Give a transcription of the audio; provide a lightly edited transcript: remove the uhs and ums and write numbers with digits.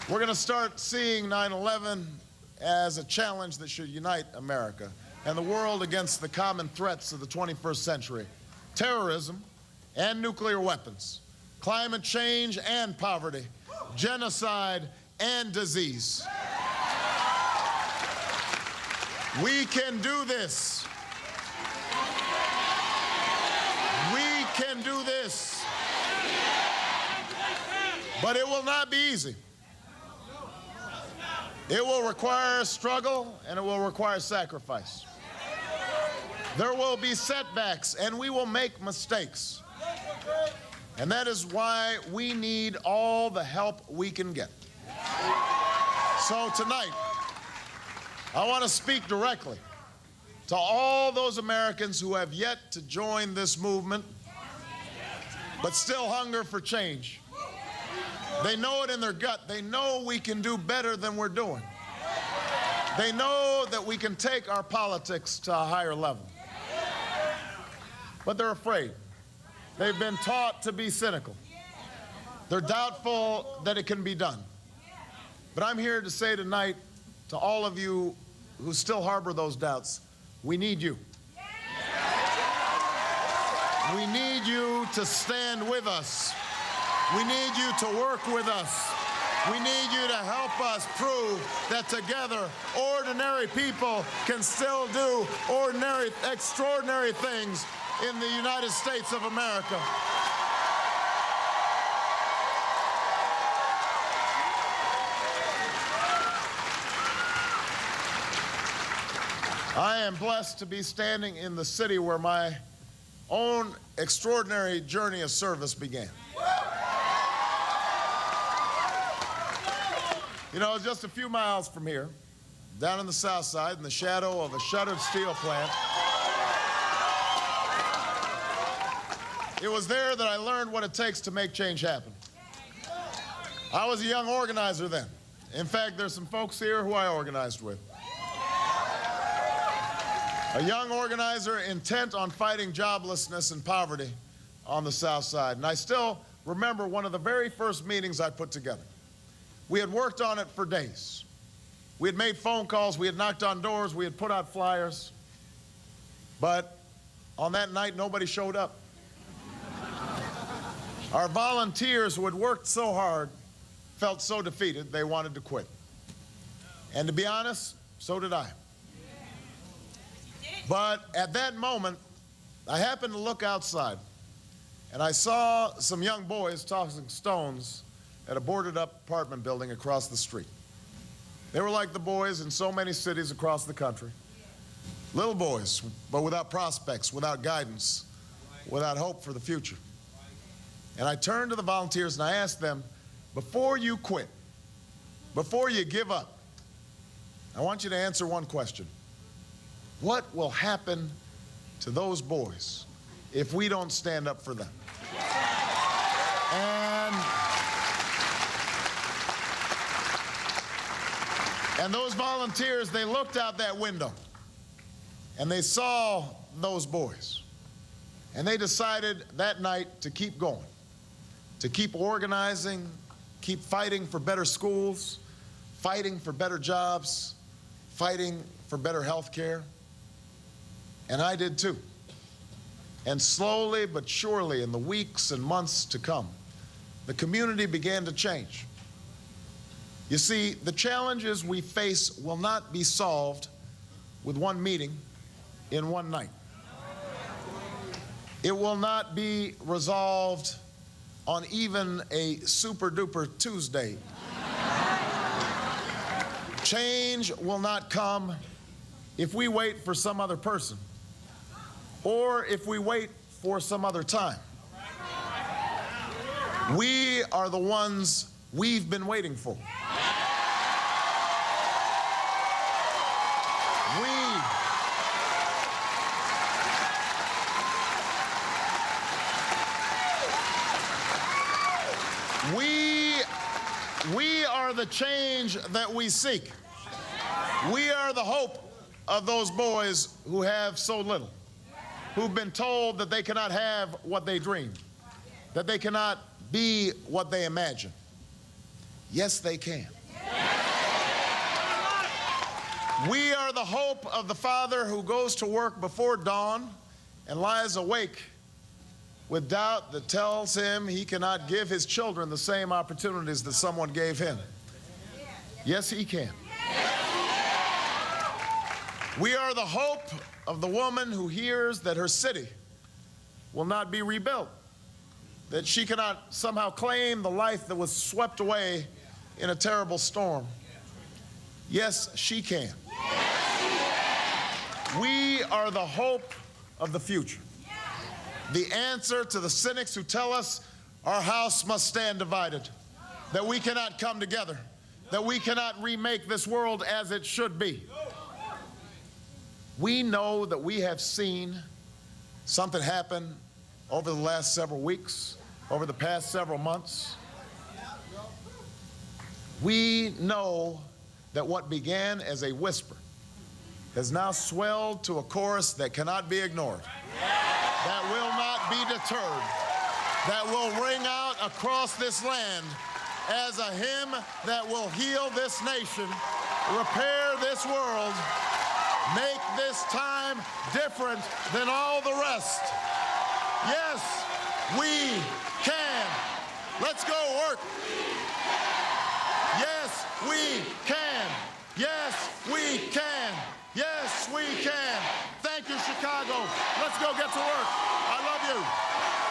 We're going to start seeing 9/11 as a challenge that should unite America and the world against the common threats of the 21st century: terrorism and nuclear weapons, climate change and poverty, genocide and disease. We can do this. We can do this. But it will not be easy. It will require struggle and it will require sacrifice. There will be setbacks and we will make mistakes. And that is why we need all the help we can get. So tonight, I want to speak directly to all those Americans who have yet to join this movement, but still hunger for change. They know it in their gut. They know we can do better than we're doing. They know that we can take our politics to a higher level. But they're afraid. They've been taught to be cynical. They're doubtful that it can be done. But I'm here to say tonight to all of you who still harbor those doubts, we need you. We need you to stand with us. We need you to work with us. We need you to help us prove that together, ordinary people can still do ordinary, extraordinary things in the United States of America. I am blessed to be standing in the city where my own extraordinary journey of service began. You know, just a few miles from here, down on the south side, in the shadow of a shuttered steel plant, it was there that I learned what it takes to make change happen. I was a young organizer then. In fact, there's some folks here who I organized with. A young organizer intent on fighting joblessness and poverty on the south side. And I still remember one of the very first meetings I put together. We had worked on it for days. We had made phone calls, we had knocked on doors, we had put out flyers. But on that night, nobody showed up. Our volunteers who had worked so hard felt so defeated they wanted to quit. And to be honest, so did I. But at that moment, I happened to look outside and I saw some young boys tossing stones at a boarded-up apartment building across the street. They were like the boys in so many cities across the country. Little boys, but without prospects, without guidance, without hope for the future. And I turned to the volunteers and I asked them, before you quit, before you give up, I want you to answer one question. What will happen to those boys if we don't stand up for them? And those volunteers, they looked out that window and they saw those boys. And they decided that night to keep going, to keep organizing, keep fighting for better schools, fighting for better jobs, fighting for better health care. And I did too. And slowly but surely, in the weeks and months to come, the community began to change. You see, the challenges we face will not be solved with one meeting in one night. It will not be resolved on even a super-duper Tuesday. Change will not come if we wait for some other person or if we wait for some other time. We are the ones we've been waiting for. We are the change that we seek. We are the hope of those boys who have so little, who've been told that they cannot have what they dream, that they cannot be what they imagine. Yes, they can. We are the hope of the father who goes to work before dawn and lies awake with doubt that tells him he cannot give his children the same opportunities that someone gave him. Yes, he can. We are the hope of the woman who hears that her city will not be rebuilt, that she cannot somehow claim the life that was swept away in a terrible storm. Yes, she can. We are the hope of the future. The answer to the cynics who tell us our house must stand divided, that we cannot come together, that we cannot remake this world as it should be. We know that we have seen something happen over the last several weeks, over the past several months. We know that what began as a whisper has now swelled to a chorus that cannot be ignored, that will not be deterred, that will ring out across this land as a hymn that will heal this nation, repair this world, make this time different than all the rest. Yes, we can. Let's go work. Yes, we can. Yes, we can. Yes, we can. Thank you, Chicago. Let's go get to work. I love you.